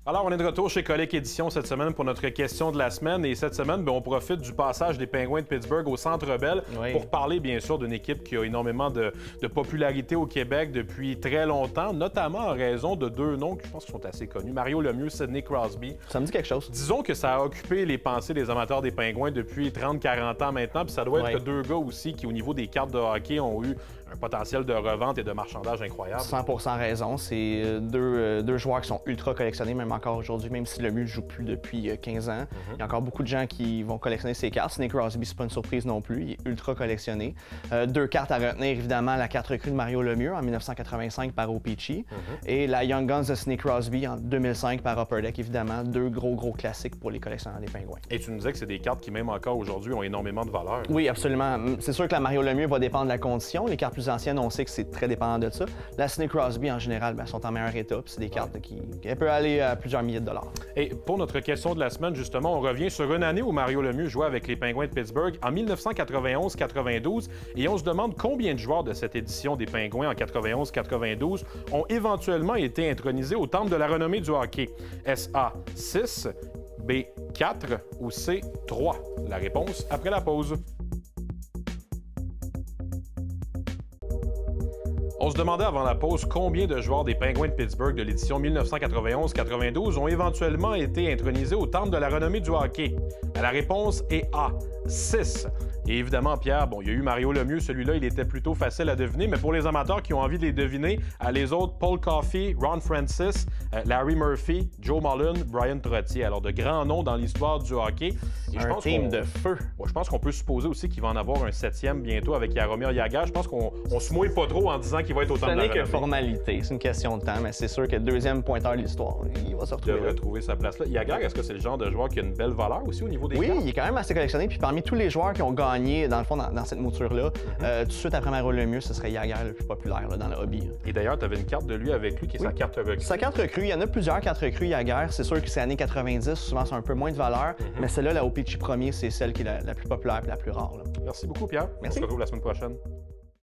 Alors, on est de retour chez Colic Édition cette semaine pour notre question de la semaine. Et cette semaine, on profite du passage des Pingouins de Pittsburgh au Centre Bell pour parler, bien sûr, d'une équipe qui a énormément de popularité au Québec depuis très longtemps, notamment en raison de deux noms que je pense qui sont assez connus. Mario Lemieux, Sidney Crosby. Ça me dit quelque chose. Disons que ça a occupé les pensées des amateurs des Pingouins depuis 30-40 ans maintenant. Puis ça doit être deux gars aussi qui, au niveau des cartes de hockey, ont eu un potentiel de revente et de marchandage incroyable. 100% raison. C'est deux joueurs qui sont ultra collectionnés, même encore aujourd'hui, même si Lemieux ne joue plus depuis 15 ans. Il y a encore beaucoup de gens qui vont collectionner ses cartes. Sidney Crosby, c'est pas une surprise non plus. Il est ultra collectionné. Deux cartes à retenir, évidemment, la carte recrue de Mario Lemieux en 1985 par O-Pee-Chee et la Young Guns de Sidney Crosby en 2005 par Upper Deck, évidemment. Deux gros classiques pour les collectionneurs des Pingouins. Et tu nous disais que c'est des cartes qui, même encore aujourd'hui, ont énormément de valeur. Oui, absolument. C'est sûr que la Mario Lemieux va dépendre de la condition. Les cartes plus anciennes, on sait que c'est très dépendant de ça. La Sidney Crosby, en général, sont en meilleur état. C'est des cartes qui peuvent aller à plusieurs milliers de dollars. Et pour notre question de la semaine, justement, on revient sur une année où Mario Lemieux jouait avec les Pingouins de Pittsburgh en 1991-92. Et on se demande combien de joueurs de cette édition des Pingouins en 91-92 ont éventuellement été intronisés au Temple de la renommée du hockey. SA 6, B 4 ou C 3? La réponse après la pause. On se demandait avant la pause combien de joueurs des Pingouins de Pittsburgh de l'édition 1991-92 ont éventuellement été intronisés au Temple de la renommée du hockey. La réponse est A, 6. Et évidemment, Pierre, il y a eu Mario Lemieux, celui-là, il était plutôt facile à deviner, mais pour les amateurs qui ont envie de les deviner, les autres, Paul Coffey, Ron Francis, Larry Murphy, Joe Mullen, Brian Trottier. Alors, de grands noms dans l'histoire du hockey. Et un team de feu. Je pense qu'on peut supposer aussi qu'il va en avoir un 7e bientôt avec Jaromir Jagr. Je pense qu'on se mouille pas trop en disant qu'il va être au Temple de la renommée. Ce n'est que formalité, c'est une question de temps, mais c'est sûr que le deuxième pointeur de l'histoire, il va se retrouver. Il devrait trouver sa place là. Jagr, est-ce que c'est le genre de joueur qui a une belle valeur aussi au niveau des cartes? Oui, il est quand même assez collectionné. Puis parmi tous les joueurs qui ont gagné, dans le fond, dans cette mouture-là, tout de suite après Mario Lemieux, ce serait Jagr le plus populaire dans le hobby. Et d'ailleurs, tu avais une carte de lui avec lui qui est sa carte recrue. Sa carte recrue, il y en a plusieurs cartes recrues Jagr. C'est sûr que c'est années 90, souvent c'est un peu moins de valeur, mais celle-là, la O-Pee-Chee premier, c'est celle qui est la plus populaire et la plus rare. Merci beaucoup, Pierre. Merci. On se retrouve la semaine prochaine.